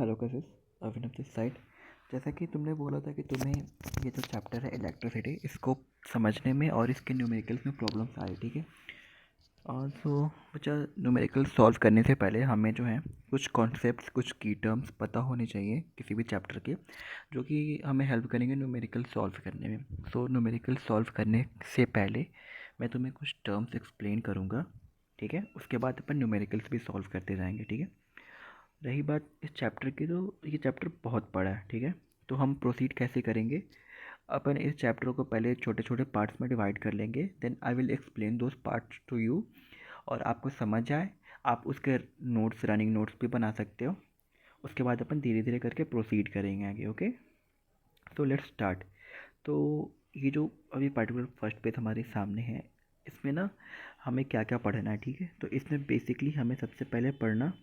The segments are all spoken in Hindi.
Hello Kashish, Abhinav this side. जैसा कि तुमने बोला था कि तुम्हें ये जो चैप्टर है इलेक्ट्रिसिटी, इसको समझने में और इसके न्यूमेरिकल्स में प्रॉब्लम्स आ रही, ठीक है। और सो बच्चा, न्यूमेरिकल सॉल्व करने से पहले हमें जो है कुछ कॉन्सेप्ट्स, कुछ की टर्म्स पता होने चाहिए किसी भी चैप्टर के, जो कि हमें हेल्प करेंगे न्यूमेरिकल सॉल्व करने में। सो न्यूमेरिकल सॉल्व करने से पहले मैं तुम्हें कुछ टर्म्स एक्सप्लेन करूँगा, ठीक है। उसके बाद अपन न्यूमेरिकल्स भी सॉल्व करते जाएंगे, ठीक है। रही बात इस चैप्टर की, तो ये चैप्टर बहुत बड़ा है, ठीक है। तो हम प्रोसीड कैसे करेंगे, अपन इस चैप्टर को पहले छोटे छोटे पार्ट्स में डिवाइड कर लेंगे, then I will explain those parts to you. और आपको समझ आए, आप उसके नोट्स, रनिंग नोट्स भी बना सकते हो। उसके बाद अपन धीरे धीरे करके प्रोसीड करेंगे आगे, ओके। तो लेट्स स्टार्ट। तो ये जो अभी पर्टिकुलर फर्स्ट पेज हमारे सामने है, इसमें ना हमें क्या क्या पढ़ना है, ठीक है। तो इसमें बेसिकली हमें सबसे पहले पढ़ना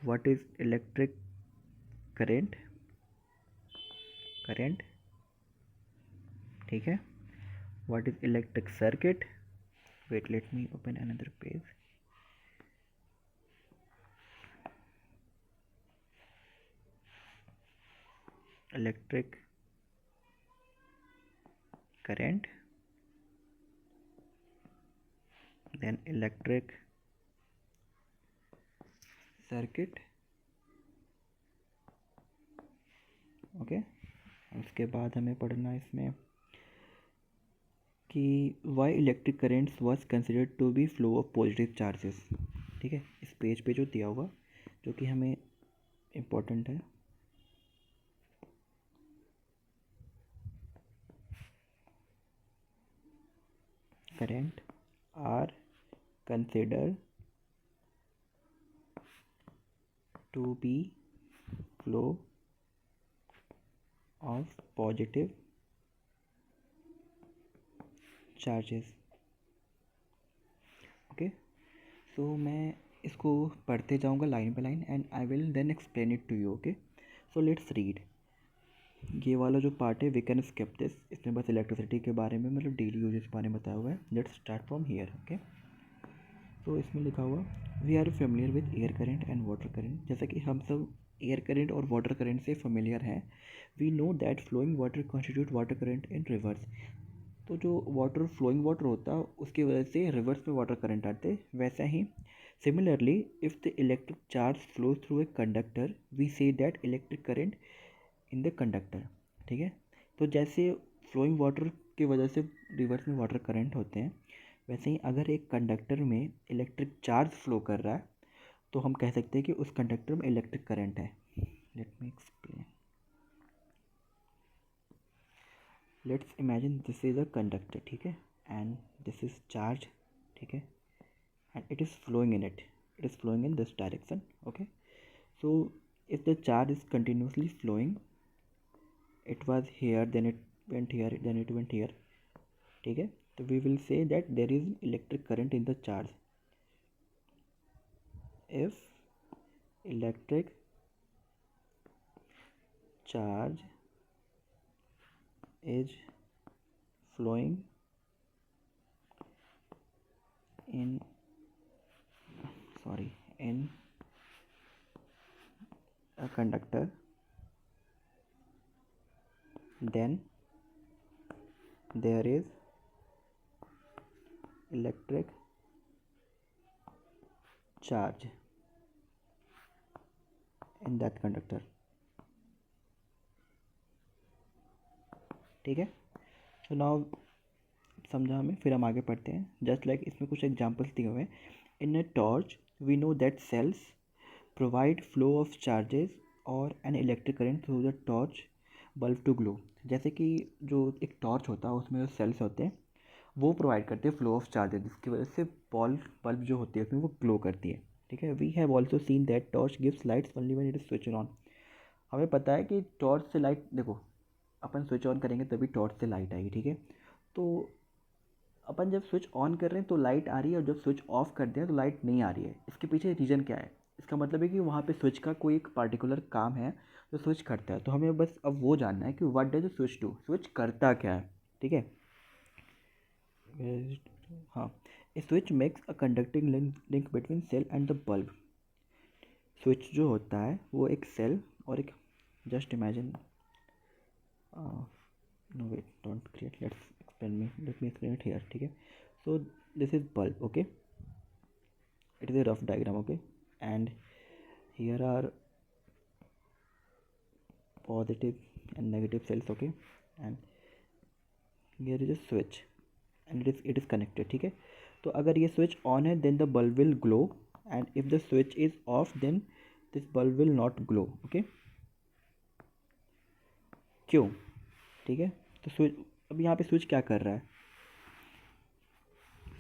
what is electric current, current, ठीक है। What is electric circuit, wait let me open another page. Electric current, then electric circuit, okay. उसके बाद हमें पढ़ना है इसमें कि why electric currents was considered to be flow of positive charges, ठीक है। इस पेज पे जो दिया हुआ, जो कि हमें इम्पोर्टेंट है, current are considered to be flow of positive charges, okay. So मैं इसको पढ़ते जाऊंगा line by line and I will then explain it to you, okay. So let's read. ये वाला जो पार्ट है वी कैन स्किप दिस, इसमें बस इलेक्ट्रिसिटी के बारे में, मतलब डेली यूजेस के बारे में बताया हुआ है। Let's start from here, okay. तो इसमें लिखा हुआ we are familiar with air current and water current. जैसा कि हम सब एयर करंट और वाटर करंट से फेमिलियर हैं। We know that flowing water constitute water current in rivers. तो जो वाटर, फ्लोइंग वाटर होता है, उसकी वजह से रिवर्स में वाटर करंट आते। वैसा ही similarly if the electric charge flow through a conductor we say that electric current in the conductor, ठीक है। तो जैसे फ्लोइंग वाटर की वजह से रिवर्स में वाटर करंट होते हैं, वैसे ही अगर एक कंडक्टर में इलेक्ट्रिक चार्ज फ्लो कर रहा है, तो हम कह सकते हैं कि उस कंडक्टर में इलेक्ट्रिक करंट है। Let me explain. Let's imagine this is a conductor, ठीक है, एंड दिस इज चार्ज, ठीक है, and it is flowing in it, it is flowing in this direction, okay. So if the charge is continuously flowing, it was here, then it went here, then it went here, ठीक है। तो we will say that there is electric current in the charge if electric charge is flowing in, sorry, in a conductor, then there is electric charge in that conductor, ठीक है। तो नाउ समझा हमें, फिर हम आगे पढ़ते हैं। जस्ट लाइक इसमें कुछ एग्जांपल्स दिए हुए हैं। In a torch we know that cells provide flow of charges और an electric current through the torch bulb to glow. जैसे कि जो एक टॉर्च होता है, उसमें जो सेल्स होते हैं, वो प्रोवाइड करते हैं फ्लो ऑफ चार्जेस, जिसकी वजह से बल्ब जो होती है उसमें वो ग्लो करती है, ठीक है। We have also seen that torch gives lights only when it is switch on. हमें पता है कि टॉर्च से लाइट, देखो, अपन स्विच ऑन करेंगे तभी टॉर्च से लाइट आएगी, ठीक है। तो अपन जब स्विच ऑन कर रहे हैं तो लाइट आ रही है, और जब स्विच ऑफ कर दें तो लाइट नहीं आ रही है। इसके पीछे रीज़न क्या है? इसका मतलब है कि वहाँ पे स्विच का कोई एक पार्टिकुलर काम है जो स्विच करता है। तो हमें बस अब वो जानना है कि what does switch do, switch करता क्या है, ठीक है। हाँ, a switch makes a conducting link between cell and the bulb. Switch जो होता है वो एक सेल और एक, just imagine, no wait, don't create, let me explain it here, ठीक है. So this is bulb, okay, it is a rough diagram, okay, and here are positive and negative cells, okay, and here is a switch and it is connected, ठीक है. तो अगर ये स्विच ऑन है then the bulb will glow, and if the switch is off then this bulb will not glow, okay. क्यों, ठीक है. तो स्विच, अब यहाँ पे स्विच क्या कर रहा है,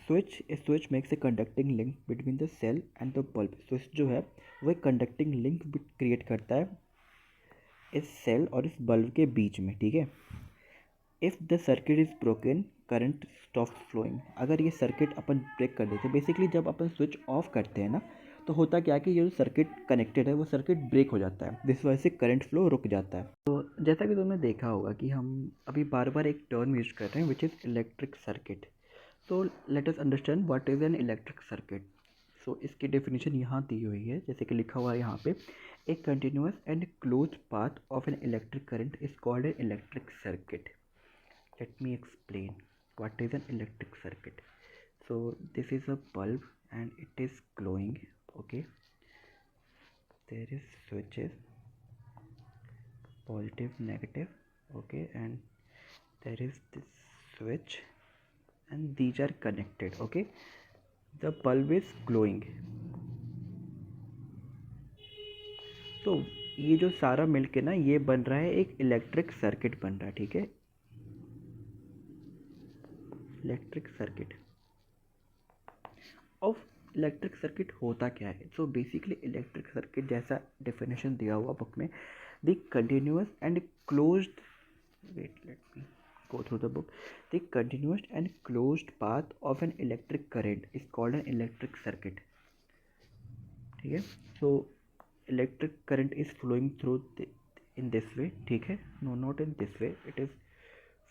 switch makes a conducting link between the cell and the bulb. Switch जो है वो एक कंडक्टिंग लिंक क्रिएट करता है इस सेल और इस बल्ब के बीच में, ठीक है. If the circuit is broken current stop flowing. अगर ये सर्किट अपन ब्रेक कर देते हैं, बेसिकली जब अपन स्विच ऑफ करते हैं ना, तो होता क्या है कि ये जो सर्किट कनेक्टेड है वो सर्किट ब्रेक हो जाता है, जिस वजह से करंट फ्लो रुक जाता है. तो जैसा कि तुमने देखा होगा कि हम अभी बार बार एक टर्म यूज कर रहे हैं विच इज़ इलेक्ट्रिक सर्किट. तो let us understand what is an electric circuit. So इसकी डेफिनेशन यहाँ दी हुई है, जैसे कि लिखा हुआ है यहाँ पे, a continuous and close path of N electric current is called an electric circuit. Let me explain what is an electric circuit. So this is a bulb and it is glowing, okay. There is switches, positive, negative, okay, and there is this switch and these are connected, okay. The bulb is glowing. तो ये जो सारा मिलके ना ये बन रहा है एक इलेक्ट्रिक सर्किट बन रहा है, ठीक है. Electric circuit of electric circuit होता क्या है. सो बेसिकली इलेक्ट्रिक सर्किट जैसा डेफिनेशन दिया हुआ बुक में, the continuous and closed, wait let me go through the book, the continuous and closed path of an electric current is called an electric circuit, ठीक है. so electric current is flowing through in this way, ठीक है. no, not in this way, it is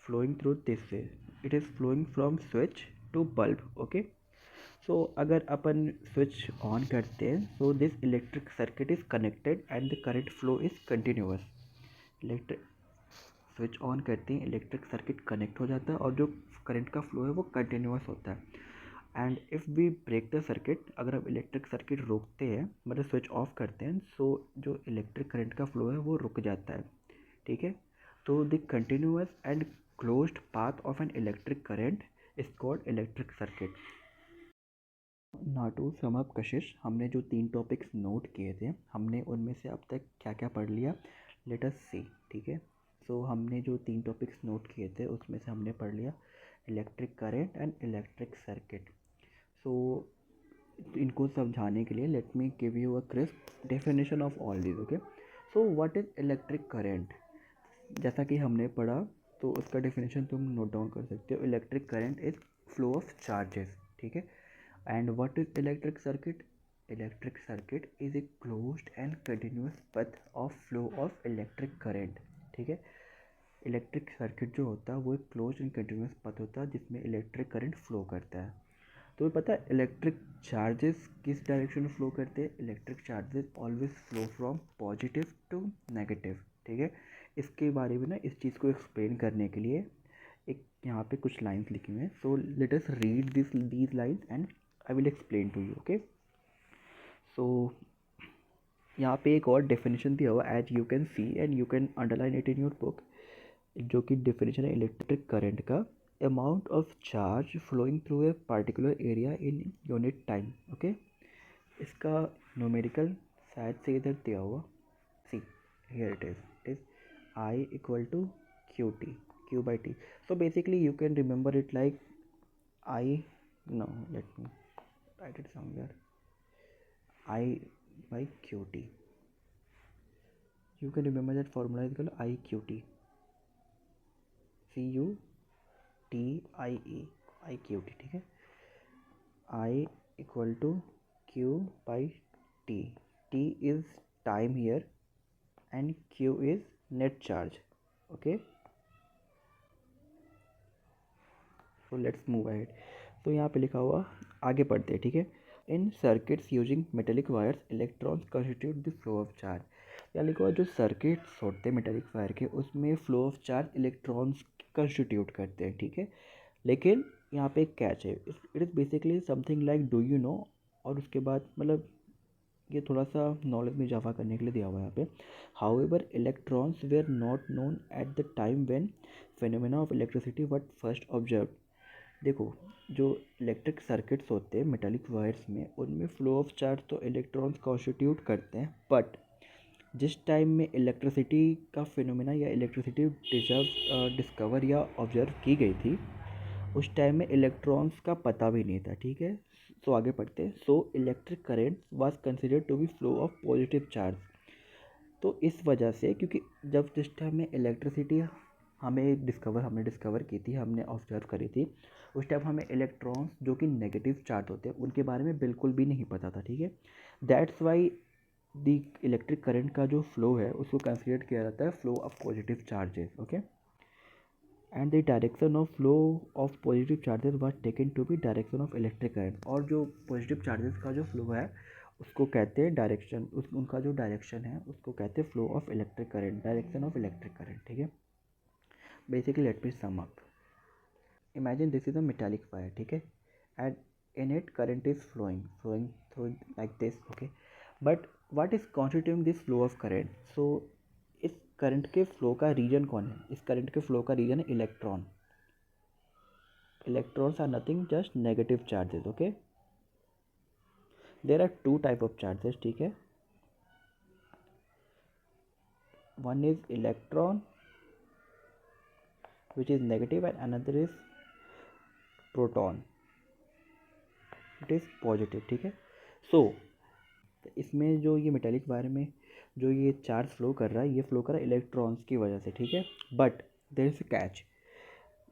flowing through this way, it is flowing from switch to bulb, okay. सो अगर अपन स्विच ऑन करते हैं, so this electric circuit is connected and the current flow is continuous. Electric switch on करते हैं, इलेक्ट्रिक सर्किट कनेक्ट हो जाता है और जो करंट का फ्लो है वो कंटिन्यूअस होता है. And if we break the circuit, अगर हम इलेक्ट्रिक सर्किट रोकते हैं, मतलब स्विच ऑफ करते हैं, सो जो इलेक्ट्रिक करंट का फ्लो है वो रुक जाता है, ठीक है. तो the continuous and closed path of N electric current is called electric circuit. ना टू सम अप कशिश, हमने जो 3 टॉपिक्स नोट किए थे, हमने उनमें से अब तक क्या क्या पढ़ लिया, लेट अस सी, ठीक है. सो हमने जो 3 टॉपिक्स नोट किए थे उसमें से हमने पढ़ लिया electric current and electric circuit. So इनको समझाने के लिए let me give you a crisp definition of all these, okay. So what is electric current, जैसा कि हमने पढ़ा तो उसका डेफिनेशन तुम नोट डाउन कर सकते हो. Electric current is flow of charges, ठीक है. And what is electric circuit? Electric circuit is a closed and continuous path of flow of electric current, ठीक है. इलेक्ट्रिक सर्किट जो होता है वो एक क्लोज एंड कंटिन्यूस पथ होता है जिसमें इलेक्ट्रिक करंट फ्लो करता है. तो पता है इलेक्ट्रिक चार्जेस किस डायरेक्शन में फ्लो करते हैं. Electric charges always flow from positive to negative, ठीक है. इसके बारे में ना इस चीज़ को एक्सप्लेन करने के लिए एक यहाँ पे कुछ लाइंस लिखी हुई हैं. So let us read these lines and I will explain to you, okay. So यहाँ पे एक और डेफिनेशन दिया हुआ as you can see and you can underline it in your book, जो कि डेफिनेशन है इलेक्ट्रिक करंट का, amount of charge flowing through a particular area in unit time, okay. इसका न्यूमेरिकल शायद से इधर दिया हुआ, see here it is I equal to Q T, Q by T. So basically you can remember it like I, no, let me write it somewhere, I by qt. You can remember that formula is called IQT, CUTIE, IQT, ठीक है. I equal to Q by T. T is time here and Q is net charge, okay. So let's move ahead. तो यहाँ पे लिखा हुआ, आगे पढ़ते हैं, ठीक है. In circuits using metallic wires electrons constitute the flow of charge. यानी कि जो सर्किट्स होते हैं मेटेलिक वायर के, उसमें flow of charge electrons constitute करते हैं, ठीक है। लेकिन यहाँ पे एक कैच है, it is basically something like do you know, और उसके बाद मतलब ये थोड़ा सा नॉलेज में इजाफा करने के लिए दिया हुआ है यहाँ पे। However electrons were not known at the time when phenomena of electricity was first observed. देखो, जो इलेक्ट्रिक सर्किट्स होते हैं मेटालिक वायर्स में, उनमें फ्लो ऑफ चार्ज तो इलेक्ट्रॉन्स कॉन्स्टिट्यूट करते हैं, बट जिस टाइम में इलेक्ट्रिसिटी का फिनोमेना या इलेक्ट्रिसिटी डिस्कवर या ऑब्जर्व की गई थी, उस टाइम में इलेक्ट्रॉन्स का पता भी नहीं था, ठीक है। सो आगे पढ़ते हैं। So electric current was considered to be flow of positive charge. तो इस वजह से, क्योंकि जब जिस टाइम में इलेक्ट्रिसिटी हमने डिस्कवर की थी, हमने ऑब्जर्व करी थी, उस टाइम हमें इलेक्ट्रॉन्स जो कि नेगेटिव चार्ज होते हैं उनके बारे में बिल्कुल भी नहीं पता था, ठीक है। That's why the electric current का जो फ्लो है उसको कंसिडर किया जाता है flow of positive charges, okay. And the direction of flow of positive charges was taken to be direction of electric current. और जो पॉजिटिव चार्जेस का जो फ्लो है उसको कहते हैं डायरेक्शन, उनका जो डायरेक्शन है उसको कहते हैं flow of electric current, direction of electric current, ठीक है। Basically let me sum up. Imagine this is a metallic wire, ठीक है, and in it current is flowing through like this, okay. But what is constituting this flow of current? So इस करंट के फ्लो का रीजन कौन है? इस करंट के फ्लो का रीजन है electron. Electrons are nothing, just negative charges, okay. There are two type of charges, ठीक है। One is electron which is negative and another is proton, it is positive, ठीक है। So इसमें जो ये मेटालिक वायर में जो ये चार्ज फ्लो कर रहा है, ये फ्लो कर रहा है इलेक्ट्रॉन्स की वजह से, ठीक है। But there is a catch.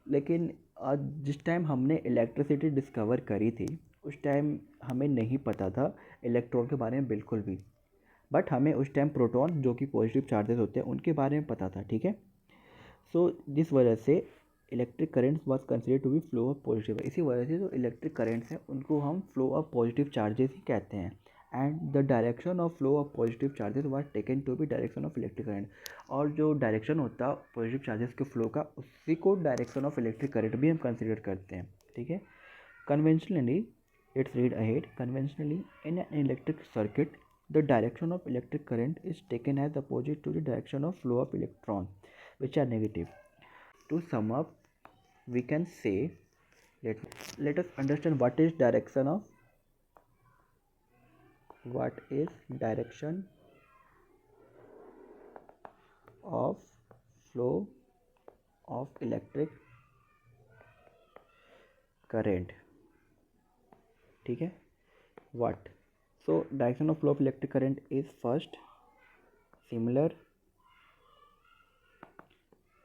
लेकिन जिस टाइम हमने इलेक्ट्रिसिटी डिस्कवर करी थी, उस टाइम हमें नहीं पता था इलेक्ट्रॉन के बारे में बिल्कुल भी, बट हमें उस टाइम प्रोटॉन जो कि पॉजिटिव चार्जेस होते हैं उनके बारे में पता था, ठीक है। सो जिस वजह से electric currents was considered to be flow of positive. इसी वजह से जो इलेक्ट्रिक करेंट्स हैं उनको हम फ्लो ऑफ पॉजिटिव चार्जेस ही कहते हैं। And the direction of flow of positive charges was taken to be direction of electric current. और जो डायरेक्शन होता है पॉजिटिव चार्जेस के फ्लो का, उसी को डायरेक्शन ऑफ इलेक्ट्रिक करंट भी हम कंसिडर करते हैं, ठीक है। Conventionally, let's read ahead. Conventionally in an electric circuit the direction of electric current is taken as opposite to the direction of flow of electrons which are negative. To sum up, we can say, let us understand what is direction of flow of electric current, ठीक है। what? So direction of flow of electric current is first similar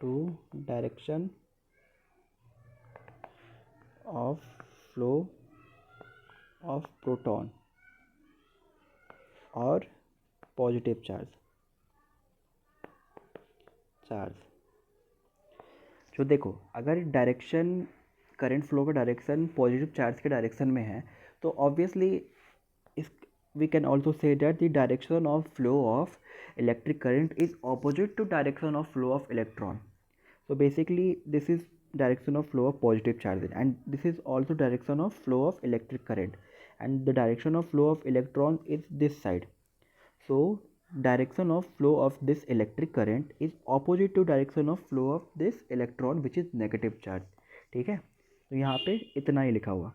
to direction of flow of proton और पॉजिटिव चार्ज। जो देखो, अगर डायरेक्शन करंट फ्लो का डायरेक्शन पॉजिटिव चार्ज के डायरेक्शन में है, तो ऑब्वियसली इस we can also say that the direction of flow of electric current is opposite to direction of flow of electron. So basically this is direction of flow of positive charge, and this is also direction of flow of electric current, and the direction of flow of electron is this side. So direction of flow of this electric current is opposite to direction of flow of this electron which is negative charge, ठीक है। तो यहाँ पे इतना ही लिखा हुआ।